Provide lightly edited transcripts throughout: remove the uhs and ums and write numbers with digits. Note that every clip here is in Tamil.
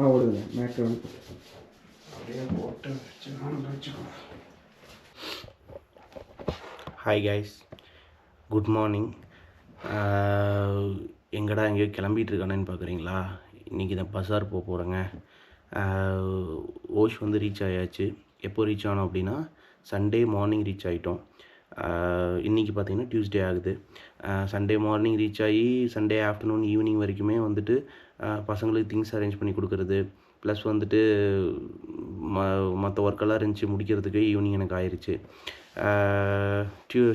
ஓடுங்க மேட்ரு வந்து போட்டு வச்சுக்கோ. Hi guys, good morning. எங்கடா எங்கேயோ கிளம்பிகிட்டு இருக்கானேன்னு பார்க்குறீங்களா? இன்றைக்கி நான் பஸார் போக போகிறேங்க. ஓஷ் வந்து ரீச் ஆயாச்சு. எப்போ ரீச் ஆனோம் அப்படின்னா சண்டே மார்னிங் ரீச் ஆகிட்டோம். இன்றைக்கி பார்த்திங்கன்னா டியூஸ்டே ஆகுது. சண்டே மார்னிங் ரீச் ஆகி சண்டே ஆஃப்டர்நூன் ஈவினிங் வரைக்குமே வந்துட்டு பசங்களுக்கு திங்ஸ் அரேஞ்ச் பண்ணி கொடுக்குறது, ப்ளஸ் வந்துட்டு மற்ற ஒர்க்கெல்லாம் இருந்துச்சு முடிக்கிறதுக்கு ஈவினிங் எனக்கு ஆயிடுச்சு.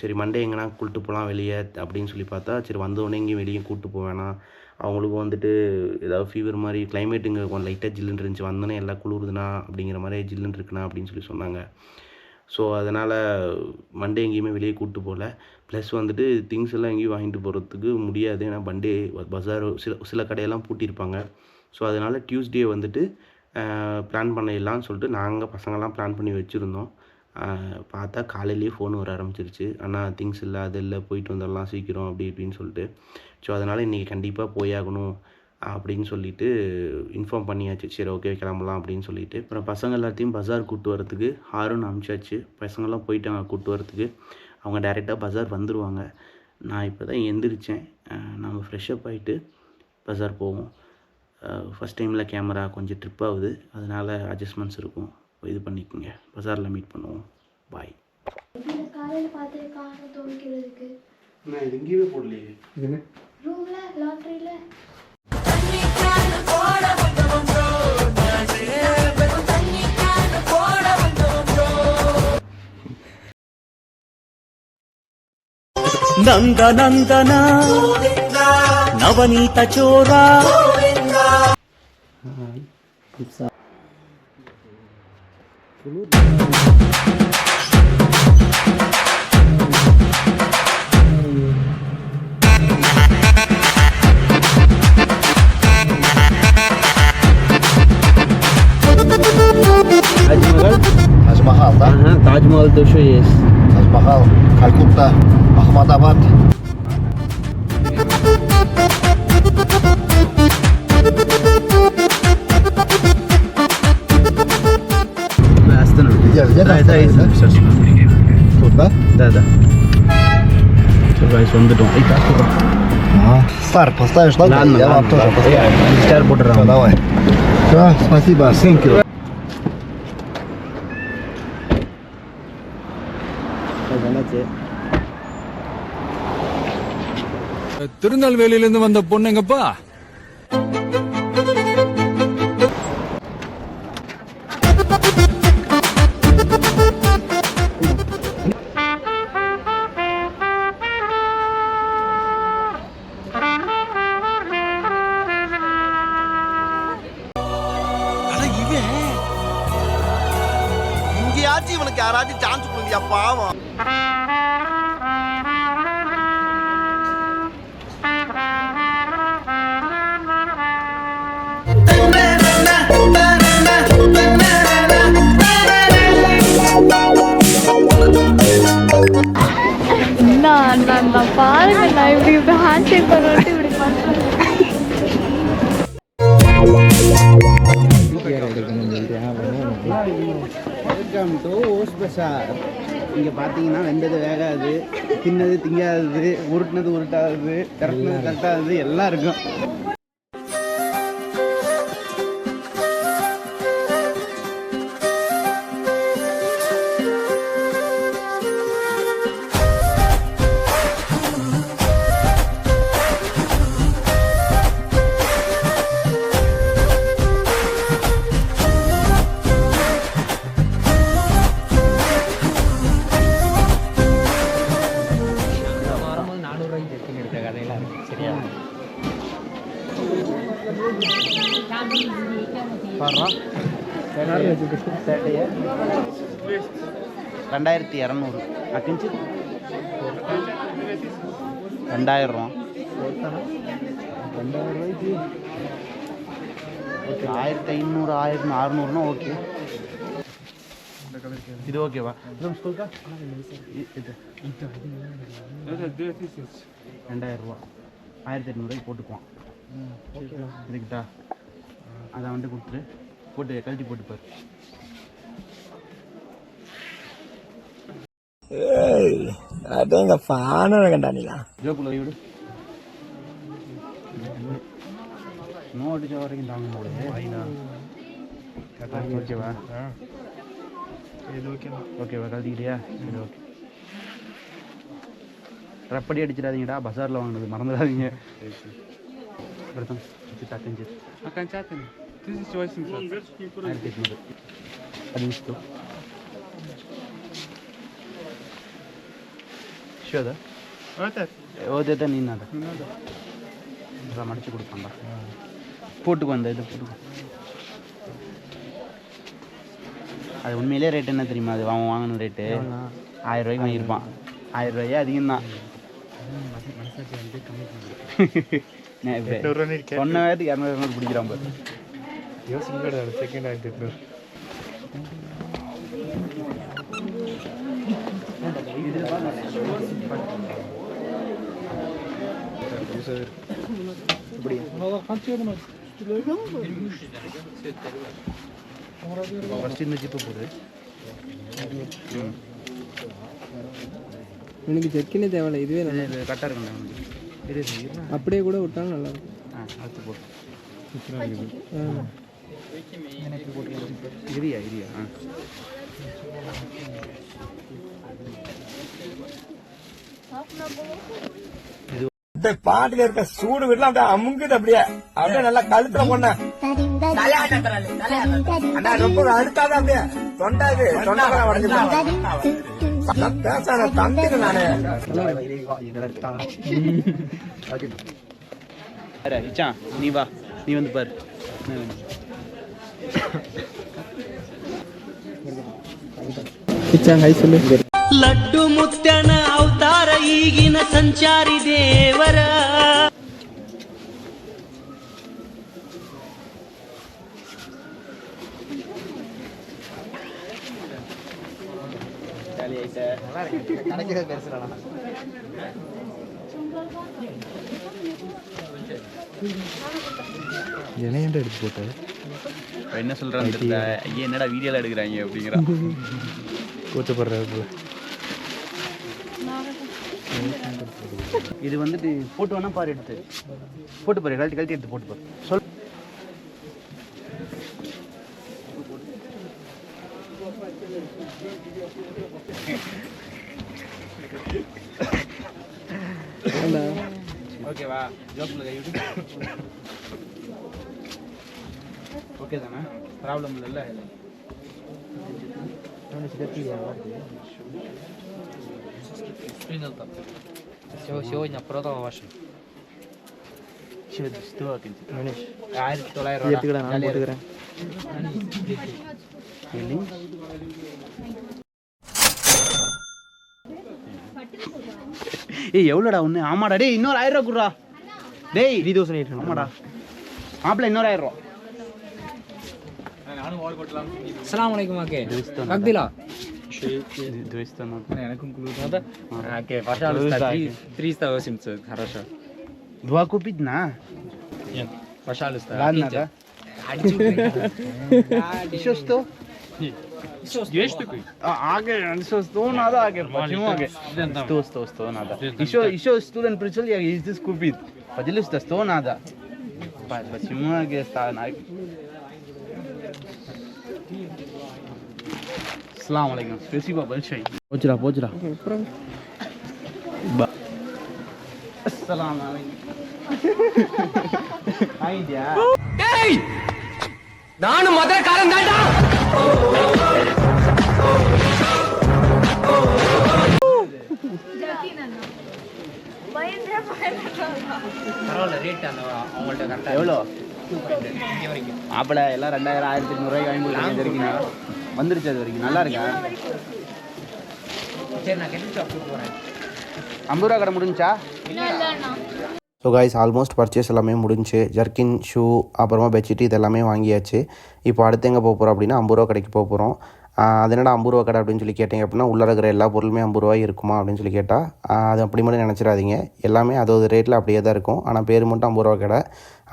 சரி மண்டே எங்கன்னா கூப்பிட்டு போகலாம் வெளியே அப்படின்னு சொல்லி பார்த்தா, சரி வந்தோடனே எங்கேயும் வெளியே கூப்பிட்டு போக வேணாம், அவங்களுக்கும் வந்துட்டு ஏதாவது ஃபீவர் மாதிரி கிளைமேட் இங்கே கொஞ்சம் லைட்டாக ஜில்லுன்னு இருந்துச்சு, வந்தோடனே எல்லாம் குளிருதுண்ணா அப்படிங்கிற மாதிரி ஜில்லுன்னு இருக்குண்ணா அப்படின்னு சொல்லி சொன்னாங்க. ஸோ அதனால் மண்டே எங்கேயுமே வெளியே கூப்பிட்டு போகல. ப்ளஸ் வந்துட்டு திங்ஸ் எல்லாம் எங்கேயும் வாங்கிட்டு போகிறதுக்கு முடியாது, ஏன்னா மண்டே பஸார் சில கடையெல்லாம் பூட்டியிருப்பாங்க. ஸோ அதனால் டியூஸ்டே வந்துட்டு பிளான் பண்ணிடலான்னு சொல்லிட்டு நாங்கள் பசங்கள்லாம் பிளான் பண்ணி வச்சுருந்தோம். பார்த்தா காலையிலேயே ஃபோன் வர ஆரம்பிச்சிருச்சு, ஆனால் திங்ஸ் இல்லை அது இல்லை, போயிட்டு வந்துடலாம் சீக்கிரம் அப்படி இப்படின்னு சொல்லிட்டு. ஸோ அதனால் இன்றைக்கி கண்டிப்பாக போயாகணும் அப்படின்னு சொல்லிட்டு இன்ஃபார்ம் பண்ணியாச்சு. சரி ஓகே கிளம்பலாம் அப்படின்னு சொல்லிட்டு அப்புறம் பசங்க எல்லாத்தையும் பஸார் கூப்பிட்டு வரத்துக்கு ஹாருன்னு அனுப்பிச்சாச்சு. பசங்கள்லாம் போயிட்டாங்க கூப்பிட்டு வரத்துக்கு. அவங்க டைரெக்டாக பஸார் வந்துடுவாங்க. நான் இப்போ தான் எந்திரிச்சேன். நம்ம ஃப்ரெஷ்அப் ஆகிட்டு பஸார் போவோம். ஃபஸ்ட் டைமில் கேமரா கொஞ்சம் ட்ரிப் ஆகுது, அதனால் அட்ஜஸ்ட்மெண்ட்ஸ் இருக்கும், இது பண்ணிக்கோங்க. பஸாரில் மீட் பண்ணுவோம். பாய். நான் இது எங்கேயுமே போடலையே. இது ரூம்ல லாண்ட்ரியில ನಂದ ನಂದನ ನವನೀತ ಚೋರ. ताजमहल था। ताजमहल तो शो ये ताजमहल कलकत्ता अहमदाबाद. வந்துட்டோம். Стар, поставишь лайк? Я вам тоже поставлю. Стар подрам. Давай. Все, спасибо. Thank you. திருநெல்வேலியிலிருந்து வந்த பொண்ணுங்கப்பா. இங்கேயாச்சும் இவனுக்கு யாராச்சும் சான்ஸ் கொடுங்க பாவம். நான் பாருங்க, நான் இப்படி ஹேண்ட் ஷேக் பண்ணிட்டு இப்படி பண்ணுறேன். வெல்கம் டு ஓஷ் பஸார். இங்கே பார்த்தீங்கன்னா வெந்தது வேகாது, தின்னது திங்காதது, உருட்டினது உருட்டாதது, கரெக்டினது கரெக்டாதது எல்லாம் இருக்கும். சேட்டையை 2200 அக்கிஞ்சு 2000 ரூபா. 2000 ரூபாய்க்கு 1500 1600 ஓகே. இது ஓகேவா? ஸ்கூல்க்கா இது 2000 ரூபா 1800 போட்டுக்குவான். இதுக்கிட்டா அதை வந்துட்டு கொடுத்துரு, போட்டு கழட்டி போட்டு பாரு. ஜோக்குள்ள விடு. நோ அடிச்ச வரைக்கும் தாங்க முடியாது. ஓகேவா? ஓகேவா, கழட்டிக்கிட்டியா? சரி, ஓகே. ரப்படி அடிச்சிடாதீங்கடா, பஜாரில் வாங்கினது மறந்துடாதீங்க. Братан, ты так инжир. Окончательно. 1800. 1800. 1100. Что, да? Вот это не надо. மடிச்சு கொடுப்பாண்டா. போட்டுக்கு வந்த இது போட்டுக்கு. அது உண்மையிலே ரேட் என்ன தெரியுமா? அது அவன் வாங்கின ரேட்டு 1000 ரூபாய்க்கு வாங்கியிருப்பான். 1000 ரூபாயே அதிகம் தான். சொன்ன வேலைக்கு 200 பிடிக்கிறான் பாரு. செகண்ட் 1800. ஃபர்ஸ்ட் இந்த ஜிப்பு போடு. எனக்கு ஜெர்க்கினே தேவையில்ல, இதுவே நல்லா இது கரெக்டாக இருக்குண்ணா. இது அப்படியே கூட விட்டாலும் நல்லா இருக்கும். அடுத்து போட்டு இரியா இரியா. பாட்டுல இருக்க சூடு வீட்டுல அப்படியே அமுங்குது, அப்படியே அப்படியே நல்லா கழுத்துல பொண்ண ரொம்ப அழுத்தாத அப்படியே தொண்டாது பேச தந்துக்கு நானு. நீ வா, நீ வந்து பாரு. ஹை சொல்லு. ಲಡ್ಡು ಮುತ್ತನ ಅವತಾರ ಈಗಿನ ಸಂಚಾರಿ ದೇವರ. இணையண்ட எடுத்து போட்டாரு. என்ன சொல்றான்னு தெரியல. ஐயா என்னடா வீடியோல எடுக்கிறாங்க அப்படிங்கிறான். கூச்சப்படுறாரு. இது வந்துட்டு போட்டு வேணா பாரு, எடுத்து போட்டு பாரு, கழட்டி கழட்டி எடுத்து போட்டு பாரு. சொல். ஓகேவா? ஜோக்குள்ள கை விடு. ஓகே தானே? ப்ராப்ளம் இல்லைல்ல? Сегодня продал ваши. 1900 எடுத்துக்கடா, நான் போட்டுக்கிறேன். ஏய் எவ்வளோடா ஒன்று? ஆமாடா டேய், இன்னொரு 1000 ரூபா குடுறா டேய். 3800. ஆமாடா மாப்பிள்ள, இன்னொரு 1000 ரூபா. السلام عليكم اكي. مقدلا. எனக்கும் Окей, пожалуйста, 380. Хорошо. 2 купить на? Нет, пожалуйста. Ладно, да? Еще 100? Есть такой? Аге, еще 100 надо, аге. Почему аге? 100 надо. Еще студент пришел, я здесь купить. Пожалуйста, 100 надо. Почему аге ставим? अस्सलाम वालेकुम. Спасибо большое. போச்சுடா போச்சுடா. अस्सलाम वालेकुम. ஐடியா. ஏய், நானும் மதக்காரன் தான்டா. பரவாயில்ல, ரேட் அவங்கள்ட்ட கரெக்டாக எவ்வளோ? இங்கே வரைக்கும். மாப்பிள்ள எல்லாம் 2000 1800 ரூபாய்க்கு வாங்கி கொடுத்துருக்கீங்க. வந்துருச்சு அது வரைக்கும். நல்லா இருக்கா? சரி, நான் கெட்டு ஷாப்புக்கு போகிறேன். 50 ரூபா கடை முடிஞ்சா? ஸோ கைஸ் ஆல்மோஸ்ட் பர்ச்சேஸ் எல்லாமே முடிஞ்சு. ஜர்க்கின், ஷூ, அப்புறமா பெட்ஷீட் இது எல்லாமே வாங்கியாச்சு. இப்போ அடுத்து எங்கே போக போகிறோம் அப்படின்னா 50 ரூபா கடைக்கு போக போகிறோம். அது என்னடா 50 ரூபா கடை அப்படின்னு சொல்லி கேட்டிங்க அப்படின்னா, உள்ளே இருக்கிற எல்லா பொருளுமே 50 ரூபாய் இருக்குமா அப்படின்னு சொல்லி கேட்டால், அது அப்படி மட்டும் நினச்சிடாதீங்க. எல்லாமே அதோட ரேட்டில் அப்படியே தான் இருக்கும். ஆனால் பேர் மட்டும் 50 ரூபா கடை.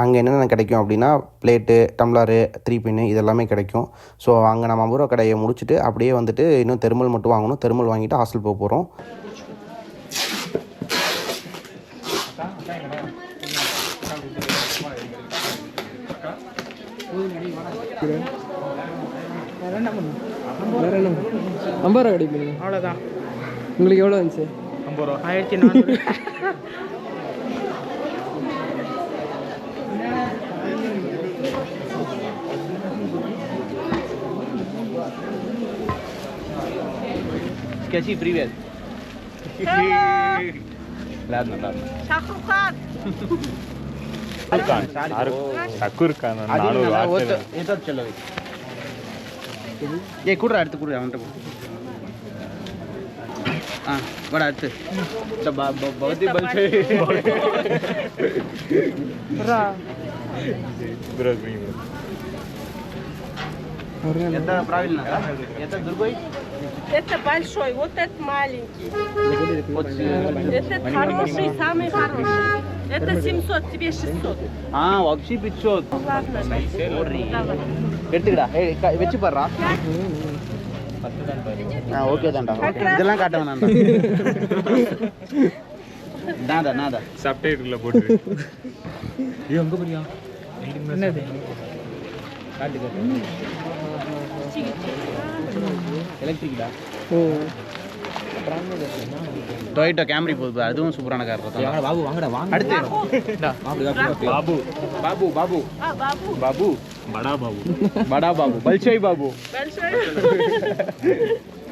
அங்கே என்னென்ன கிடைக்கும் அப்படின்னா, பிளேட்டு, டம்ளரு, 3 பின்னு இதெல்லாமே கிடைக்கும். ஸோ அங்கே நம்ம 50 ரூபா கடையை முடிச்சுட்டு அப்படியே வந்துட்டு இன்னும் தெர்மல் மட்டும் வாங்கணும். தெர்மல் வாங்கிட்டு ஹாஸ்டல் போக போகிறோம். வேற என்ன 50 ரூபா கிடைப்பீங்க. அவ்வளோதான். உங்களுக்கு எவ்வளோ வந்துச்சு? 50 ரூபா. 1400. Скажи привет. Ладно. சக்குர் கான் அது 400 நல்லா வாட். ஏதோ चलो ஏய் குடுறா எடுத்து குடுறா அவன்கிட்ட बड़ा அடுத்து बहुत ही बल से это правильно, да? Это другой? Это большой, вот этот маленький. Этот хороший, самый хороший. Это 700, тебе 600. вообще 500. Ладно, давай. எடுத்துக்கடா வச்சு பாடுறா ஓகே தான்டா இதெல்லாம் காட்ட வேணாம்டா நாதா சப்டைட்டில்ல போட்டு ஐயோ அங்க போறியா என்னது எலக்ட்ரிக்டா டொயோட்டா கேமரி போகுது அதுவும் சூப்பரான கார் தான் பாபு வாங்கடா வாங்க அடுத்து பாபு பாபு பாபு பாபு படா பாபு பல்சாய் பாபு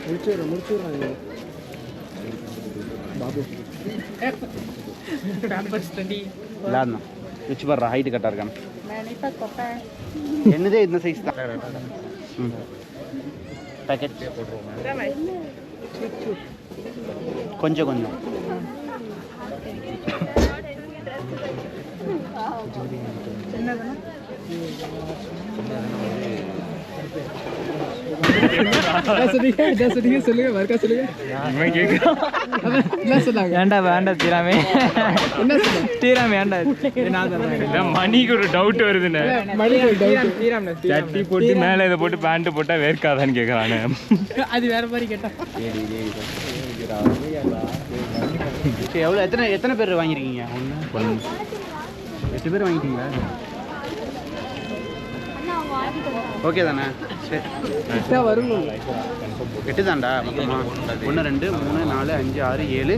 முடிச்சுடுறாங்க பாபு. இல்லாதான் வச்சு பாடுறா ஹைட்டு கரெக்டாக இருக்கான்னு என்னதே இந்த சைஸ் தான் பேக்கெட் கொஞ்சம் சொல்லுங்க மறுக்கா சொல்லுங்க. என்ன சொன்னாங்க? வேண்டாம் தீராமே. என்ன சொன்னாங்க? தீராமே வேண்டாம். மணிக்கு ஒரு டவுட் வருதுண்ணே. சட்டி போட்டு மேலே இதை போட்டு பேண்ட் போட்டா வேர்க்காதான்னு கேட்கறானே. அது வேற மாதிரி கேட்டா. எவ்வளோ எத்தனை பேர் வாங்கியிருக்கீங்க? 8 பேர் வாங்கிட்டீங்களா? ஓகே தானே சரி வரும் 8 தான்டா மொத்தமாக 1 2 3 4 5 6 7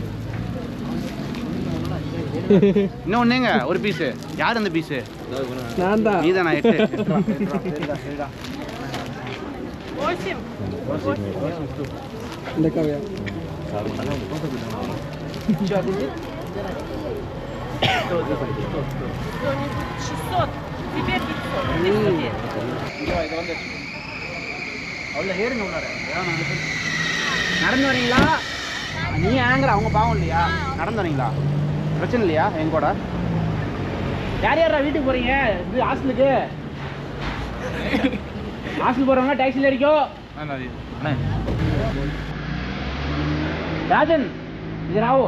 இன்னும் ஒன்றுங்க ஒரு பீஸு யார் அந்த பீஸு நான் தான். நீ தானா 8 இந்த கவையா அவ்வளோ ஏறுங்க உள்ளார நடந்து வரீங்களா? நீ ஏங்கிற அவங்க பாவம் இல்லையா? நடந்து வரீங்களா? பிரச்சனை இல்லையா என் கூட? யார் யாரா வீட்டுக்கு போறீங்க? இது ஹாஸ்டலுக்கு ஹாஸ்டல் போறவங்க டாக்ஸியில் அடிக்கும். ராஜன் இது ராவோ